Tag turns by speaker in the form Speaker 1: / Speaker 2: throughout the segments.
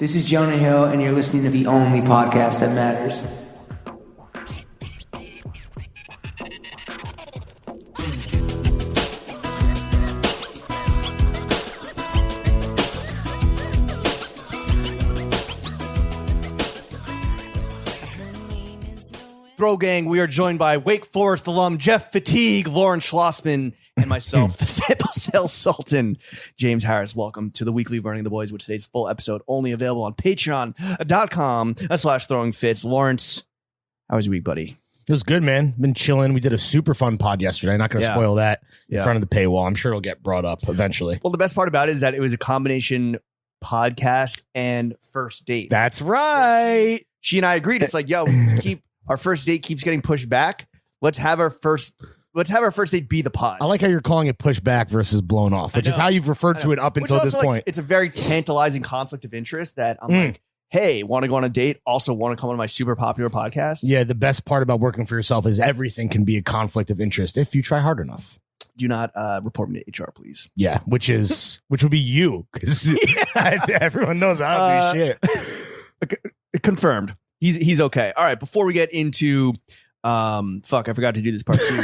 Speaker 1: This is Jonah Hill, and you're listening to the only podcast that matters.
Speaker 2: Throw Gang, we are joined by Wake Forest alum Jeff Fatigue, Lauren Schlossman, and myself, the Sample Sales Sultan, James Harris. Welcome to the weekly Burning the Boys, with today's full episode only available on patreon.com/throwingfits. Lawrence, how was your week, buddy?
Speaker 3: It was good, man. Been chilling. We did a super fun pod yesterday. Not going to spoil that in front of the paywall. I'm sure it'll get brought up eventually.
Speaker 2: Well, the best part about it is that it was a combination podcast and first date.
Speaker 3: That's right.
Speaker 2: She and I agreed. It's like, yo, our first date keeps getting pushed back. Let's have our first date be the pod.
Speaker 3: I like how you're calling it push back versus blown off, which is how you've referred to it up until this point.
Speaker 2: It's a very tantalizing conflict of interest that I'm like, hey, want to go on a date? Also want to come on my super popular podcast?
Speaker 3: Yeah, the best part about working for yourself is everything can be a conflict of interest if you try hard enough.
Speaker 2: Do not report me to HR, please.
Speaker 3: Yeah, which would be you, because everyone knows I don't do shit.
Speaker 2: Confirmed. He's okay. All right. Before we get into, I forgot to do this part too.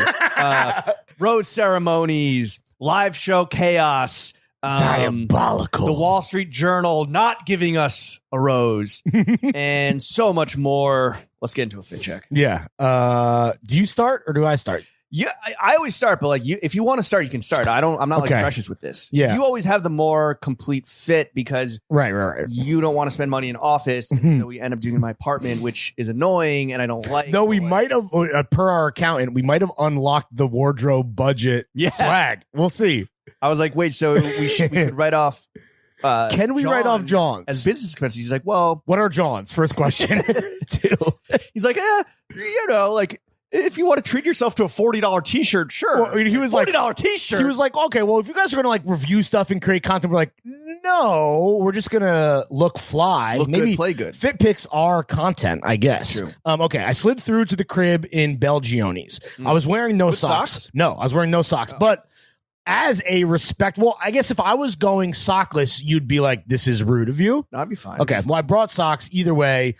Speaker 2: Rose ceremonies, live show chaos,
Speaker 3: Diabolical,
Speaker 2: the Wall Street Journal not giving us a rose, and so much more. Let's get into a fit check.
Speaker 3: Yeah. Do you start or do I start?
Speaker 2: Yeah, I always start, but if you want to start, you can start. I'm not like precious with this.
Speaker 3: Yeah.
Speaker 2: You always have the more complete fit because
Speaker 3: right.
Speaker 2: You don't want to spend money in office, so we end up doing my apartment, which is annoying and I don't like.
Speaker 3: Though we might have, per our accountant, we might have unlocked the wardrobe budget swag. We'll see.
Speaker 2: I was like, wait, so we could write off.
Speaker 3: Can we write off Johns
Speaker 2: as business expenses? He's like, well,
Speaker 3: what are Johns? First question. Two.
Speaker 2: He's like, if you want to treat yourself to a $40 t-shirt, sure.
Speaker 3: Well, he was
Speaker 2: $40 t-shirt.
Speaker 3: He was like, okay, well, if you guys are going to review stuff and create content, we're like, no, we're just going to look fly.
Speaker 2: Maybe good, play good.
Speaker 3: Fit pics are content, I guess.
Speaker 2: True.
Speaker 3: Okay, I slid through to the crib in Belgione's. I was wearing no socks. No, I was wearing no socks. But as a respectable, I guess if I was going sockless, you'd be like, this is rude of you.
Speaker 2: I'd be fine.
Speaker 3: Okay, well, I brought socks either way,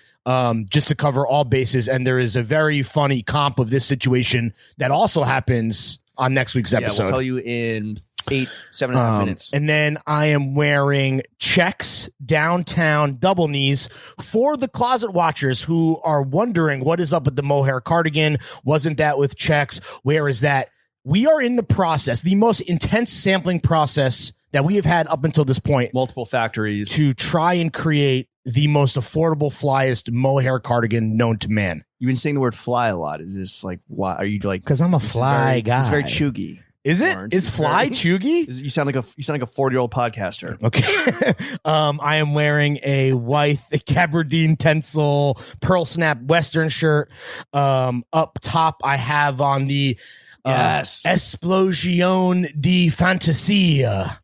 Speaker 3: just to cover all bases. And there is a very funny comp of this situation that also happens on next week's episode.
Speaker 2: We'll tell you in 7.5 minutes.
Speaker 3: And then I am wearing checks downtown double knees for the closet watchers who are wondering what is up with the mohair cardigan. Wasn't that with checks? Where is that? We are in the process, the most intense sampling process that we have had up until this point.
Speaker 2: Multiple factories.
Speaker 3: To try and create the most affordable, flyest mohair cardigan known to man.
Speaker 2: You've been saying the word fly a lot. Is this like, why are you like?
Speaker 3: Because I'm a fly guy.
Speaker 2: It's very chuggy.
Speaker 3: Is it?
Speaker 2: Lawrence.
Speaker 3: Is fly chuggy?
Speaker 2: You sound like a 40-year-old podcaster.
Speaker 3: Okay. I am wearing a white gabardine tencel pearl snap Western shirt. Up top, I have on the Explosion de Fantasia,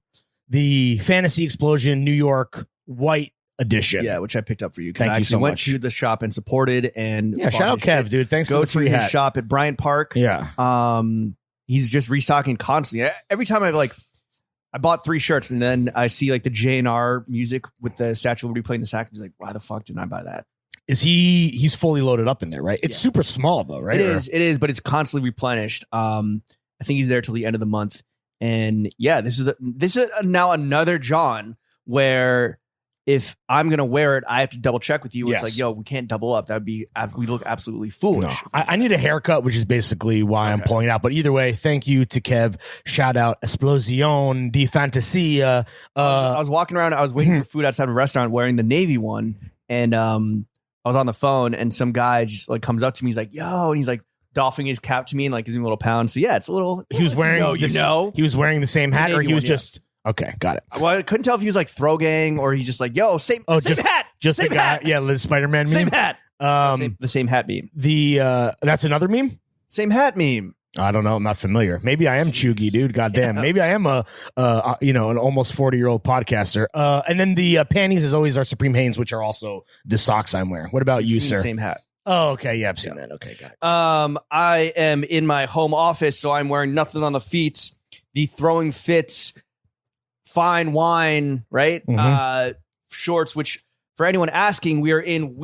Speaker 3: the Fantasy Explosion New York white edition.
Speaker 2: Yeah, which I picked up for you.
Speaker 3: Thank you so much.
Speaker 2: Went to the shop and supported. And
Speaker 3: shout out Kev, dude. Thanks for the free hat.
Speaker 2: Go to his shop at Bryant Park.
Speaker 3: Yeah.
Speaker 2: He's just restocking constantly. Every time I bought 3 shirts, and then I see the JNR music with the Statue of Liberty playing the sax. He's like, why the fuck didn't I buy that?
Speaker 3: He's fully loaded up in there, right? It's super small though, right?
Speaker 2: It is, but it's constantly replenished. I think he's there till the end of the month. And yeah, this is now another John where if I'm going to wear it, I have to double check with you. It's like, yo, we can't double up. We look absolutely foolish.
Speaker 3: No. I need a haircut, which is basically why I'm pulling it out. But either way, thank you to Kev. Shout out Explosion de Fantasia.
Speaker 2: I was walking around. I was waiting for food outside of a restaurant wearing the Navy one. And I was on the phone and some guy just comes up to me. He's like, yo, and he's like doffing his cap to me and gives me a little pound. So yeah, it's a little.
Speaker 3: He was wearing he was wearing the same hat, or he was just. Okay, got it.
Speaker 2: Well, I couldn't tell if he was Throw Gang or he's just yo, same hat.
Speaker 3: Just same the guy. Hat. Yeah, the Spider-Man meme.
Speaker 2: Same hat. The same hat meme.
Speaker 3: That's another meme?
Speaker 2: Same hat meme.
Speaker 3: I don't know. I'm not familiar. Maybe I am chuggy, dude. Goddamn. Yeah. Maybe I am an almost 40-year-old podcaster. And then the panties, as always, are Supreme Hanes, which are also the socks I'm wearing. What about you, sir?
Speaker 2: Same hat.
Speaker 3: Oh, okay. Yeah, I've seen that. Okay, got it.
Speaker 2: I am in my home office, so I'm wearing nothing on the feet. The Throwing Fits fine wine, right? Shorts, which for anyone asking, we are in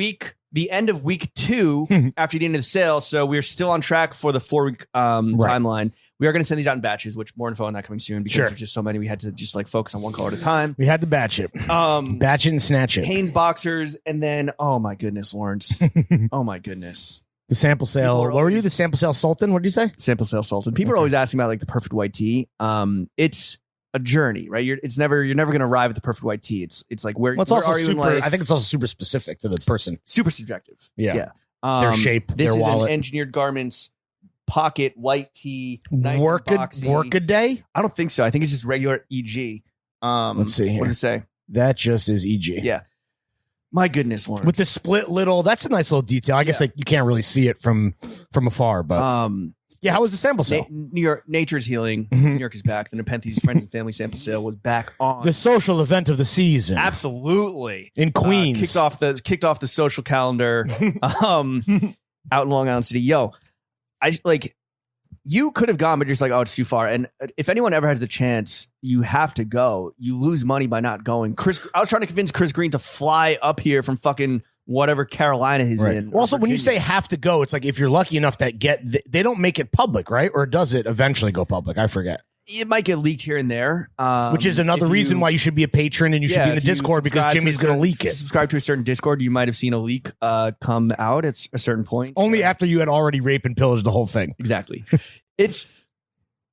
Speaker 2: the end of week 2 after the end of the sale. So we're still on track for the 4-week timeline. We are going to send these out in batches, which more info on that coming soon because there's just so many. We had to just like focus on one color at a time.
Speaker 3: We had to batch it. Batch it and snatch it.
Speaker 2: Hanes boxers. And then, oh my goodness, Lawrence. Oh my goodness.
Speaker 3: The sample sale. What were you? The sample sale Sultan? What did you say? Sample
Speaker 2: sale Sultan. People are always asking about like the perfect white tee. It's a journey, right? You're never going to arrive at the perfect white tee. It's like where
Speaker 3: also
Speaker 2: are you in
Speaker 3: super.
Speaker 2: life?
Speaker 3: I think it's also super specific to the person.
Speaker 2: Super subjective.
Speaker 3: Yeah. Their shape,
Speaker 2: this
Speaker 3: their
Speaker 2: is
Speaker 3: wallet.
Speaker 2: an engineered garments pocket white tee. Nice
Speaker 3: work a day?
Speaker 2: I don't think so. I think it's just regular EG.
Speaker 3: Let's see here.
Speaker 2: What does it say?
Speaker 3: That just is EG.
Speaker 2: Yeah. My goodness, Lawrence.
Speaker 3: With the split little, that's a nice little detail. I guess like you can't really see it from afar, but yeah. How was the sample sale?
Speaker 2: New York, nature's healing. New York is back. The Nepenthes Friends and Family sample sale was back on
Speaker 3: the social event of the season.
Speaker 2: Absolutely,
Speaker 3: in Queens,
Speaker 2: kicked off the social calendar. Out in Long Island City. Yo, you could have gone, but you're just like, oh, it's too far. And if anyone ever has the chance, you have to go. You lose money by not going. I was trying to convince Chris Green to fly up here from fucking whatever Carolina he's in.
Speaker 3: Also, when you say have to go, it's like if you're lucky enough that they don't make it public, right? Or does it eventually go public? I forget.
Speaker 2: It might get leaked here and there.
Speaker 3: Which is another reason why you should be a patron and you should be in the Discord because Jimmy's going to leak it.
Speaker 2: Subscribe to a certain Discord. You might have seen a leak come out at a certain point.
Speaker 3: Only after you had already raped and pillaged the whole thing.
Speaker 2: Exactly. It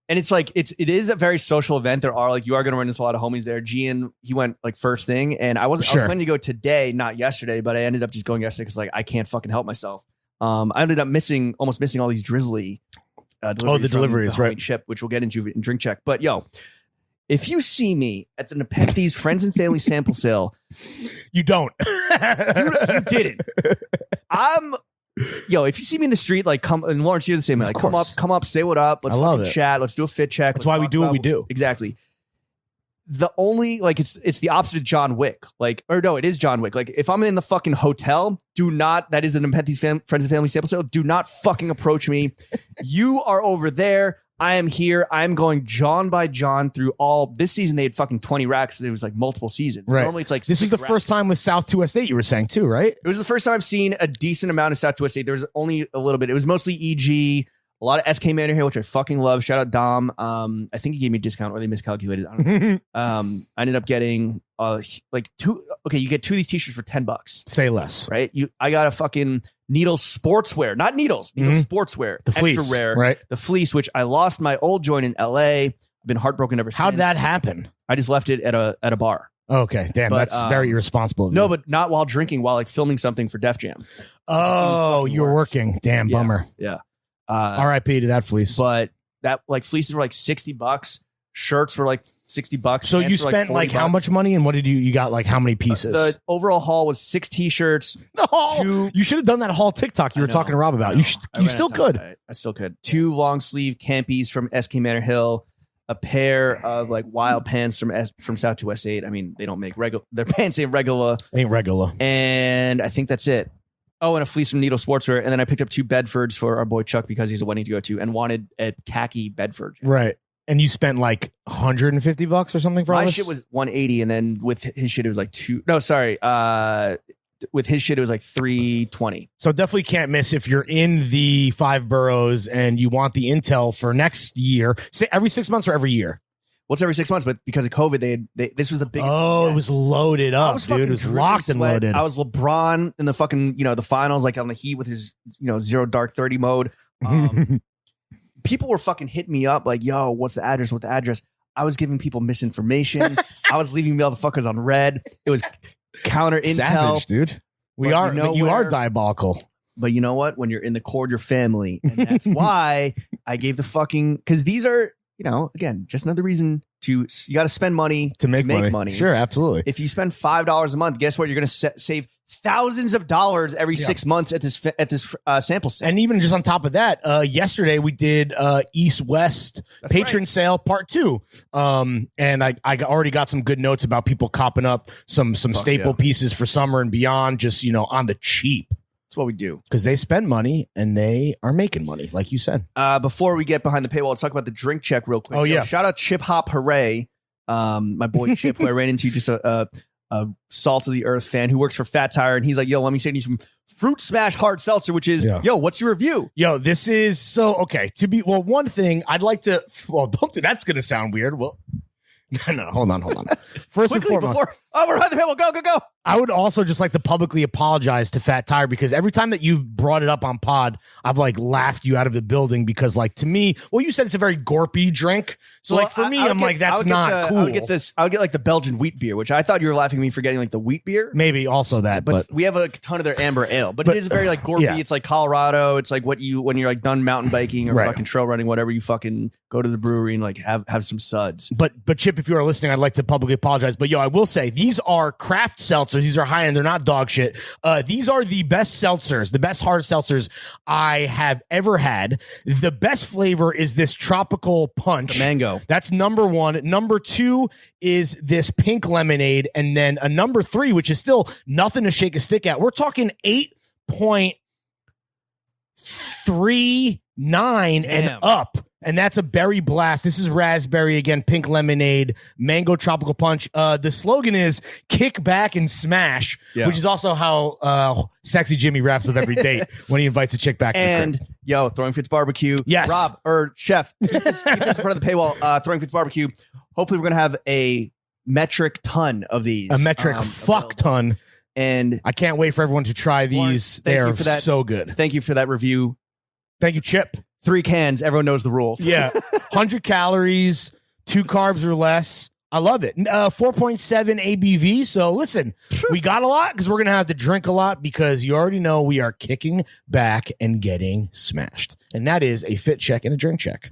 Speaker 2: is a very social event. There are you are going to run into a lot of homies there. Gian, he went like first thing, and I was planning to go today, not yesterday, but I ended up just going yesterday because I can't fucking help myself. I ended up almost missing all these Drizzly deliveries.
Speaker 3: The deliveries, right?
Speaker 2: Ship, which we'll get into in drink check. But yo, if you see me at the Nepenthes Friends and Family sample sale,
Speaker 3: you don't.
Speaker 2: you didn't. If you see me in the street, come, and Lawrence, you're the same way. Come up, say what up. Let's fucking chat. Let's do a fit check.
Speaker 3: That's why we do what we do.
Speaker 2: Exactly. The only it's the opposite of John Wick. It is John Wick. If I'm in the fucking hotel, that is an Nepenthes Friends and Family sample sale. Do not fucking approach me. You are over there. I am here. I'm going John by John through all this season. They had fucking 20 racks. It was multiple seasons.
Speaker 3: Right.
Speaker 2: Normally it's
Speaker 3: this is the first time with South 2S8 you were saying too, right?
Speaker 2: It was the first time I've seen a decent amount of South 2S8. There was only a little bit. It was mostly EG, a lot of SK Manor here, which I fucking love. Shout out Dom. I think he gave me a discount or they miscalculated. I don't know. I ended up getting two. Okay, you get 2 of these t-shirts for $10.
Speaker 3: Say less.
Speaker 2: Right? I got a fucking Needles sportswear, not Needles sportswear.
Speaker 3: The fleece,
Speaker 2: extra rare,
Speaker 3: right?
Speaker 2: The fleece, which I lost my old joint in LA. I've been heartbroken ever since.
Speaker 3: How'd that happen?
Speaker 2: I just left it at a bar.
Speaker 3: Okay, damn, that's very irresponsible.
Speaker 2: No, but not while drinking, while filming something for Def Jam.
Speaker 3: Oh, you were working. Damn, bummer.
Speaker 2: Yeah.
Speaker 3: R.I.P. to that fleece.
Speaker 2: But that fleeces were $60. Shirts were $60.
Speaker 3: So you spent how much money and what did you got how many pieces?
Speaker 2: The overall haul was 6 t-shirts.
Speaker 3: The haul. You should have done that haul TikTok you were talking to Rob about. You still could.
Speaker 2: I still could. 2 long sleeve campies from SK Manor Hill, a pair of wild pants from South 2S8. I mean, they don't make regular. Their pants ain't regular. And I think that's it. Oh, and a fleece from Needle Sportswear. And then I picked up 2 Bedfords for our boy Chuck because he's a wedding to go to and wanted a khaki Bedford.
Speaker 3: Right. And you spent $150 or something for all
Speaker 2: my
Speaker 3: this?
Speaker 2: shit was $180, and then with his shit it was with his shit it was $320.
Speaker 3: So definitely can't miss if you're in the 5 boroughs and you want the intel for next year. Say every 6 months or every year?
Speaker 2: Well, it's every 6 months, but because of COVID, this was the biggest.
Speaker 3: Oh, it was loaded up, dude. It was locked and loaded.
Speaker 2: I was LeBron in the fucking the finals, on the Heat with his 0 dark 30 mode. People were fucking hitting me up yo, what's the address? What the address? I was giving people misinformation. I was leaving motherfuckers on red. It was counter intel.
Speaker 3: Savage, dude. You are diabolical.
Speaker 2: But you know what? When you're in the core of your family, and that's why I gave the fucking, because these are, again, just another reason you got to spend money
Speaker 3: to make money. Sure, absolutely.
Speaker 2: If you spend $5 a month, guess what? You're going to save thousands of dollars every 6 months at this sample sale.
Speaker 3: And even just on top of that, yesterday we did East West patron sale part 2. And I already got some good notes about people copping up some staple pieces for summer and beyond, just on the cheap.
Speaker 2: That's what we do.
Speaker 3: Because they spend money and they are making money, like you said.
Speaker 2: Before we get behind the paywall, let's talk about the drink check real quick.
Speaker 3: Oh, yeah.
Speaker 2: Shout out Chip Hop Hooray. My boy Chip, who I ran into just a salt of the earth fan who works for Fat Tire, and he's like, yo, let me send you some Fruit Smash hard seltzer, which is, yo, what's your review?
Speaker 3: Yo, this is so okay. One thing I'd like to, don't think that's going to sound weird. Well, no, hold on. First
Speaker 2: Quickly,
Speaker 3: and foremost,
Speaker 2: we're behind the table. Go.
Speaker 3: I would also just like to publicly apologize to Fat Tire because every time that you've brought it up on pod, I've like laughed you out of the building because like to me, well, you said it's a very gorpy drink. So like for me, I'm like, that's not cool.
Speaker 2: I would get like the Belgian wheat beer, which I thought you were laughing at me for getting like the wheat beer.
Speaker 3: Maybe also that, but
Speaker 2: we have a ton of their amber ale, but it is very like gorpy. Yeah. It's like Colorado. It's like when you're like done mountain biking or fucking trail running, whatever, you fucking go to the brewery and like have some suds.
Speaker 3: But Chip, if you are listening, I'd like to publicly apologize. But yo, I will say these are craft seltzers. These are high end. They're not dog shit. These are the best seltzers, the best hard seltzers I have ever had. The best flavor is this tropical punch.
Speaker 2: The mango.
Speaker 3: That's number 1. Number 2 is this pink lemonade. And then a number 3, which is still nothing to shake a stick at. We're talking 8.39 and up. And that's a berry blast. This is raspberry again, pink lemonade, mango tropical punch. The slogan is kick back and smash, which is also how Sexy Jimmy wraps up every date when he invites a chick back.
Speaker 2: And yo, Throwing Fits Barbecue.
Speaker 3: Yes.
Speaker 2: Rob or Chef, keep this in front of the paywall. Throwing Fits Barbecue. Hopefully we're going to have a metric ton of these.
Speaker 3: A metric fuck ton.
Speaker 2: And
Speaker 3: I can't wait for everyone to try these. They're so good.
Speaker 2: Thank you for that review.
Speaker 3: Thank you, Chip.
Speaker 2: 3 cans. Everyone knows the rules.
Speaker 3: Yeah. 100 calories, 2 carbs or less. I love it. 4.7 ABV. So listen, we got a lot because we're going to have to drink a lot because you already know we are kicking back and getting smashed. And that is a fit check and a drink check.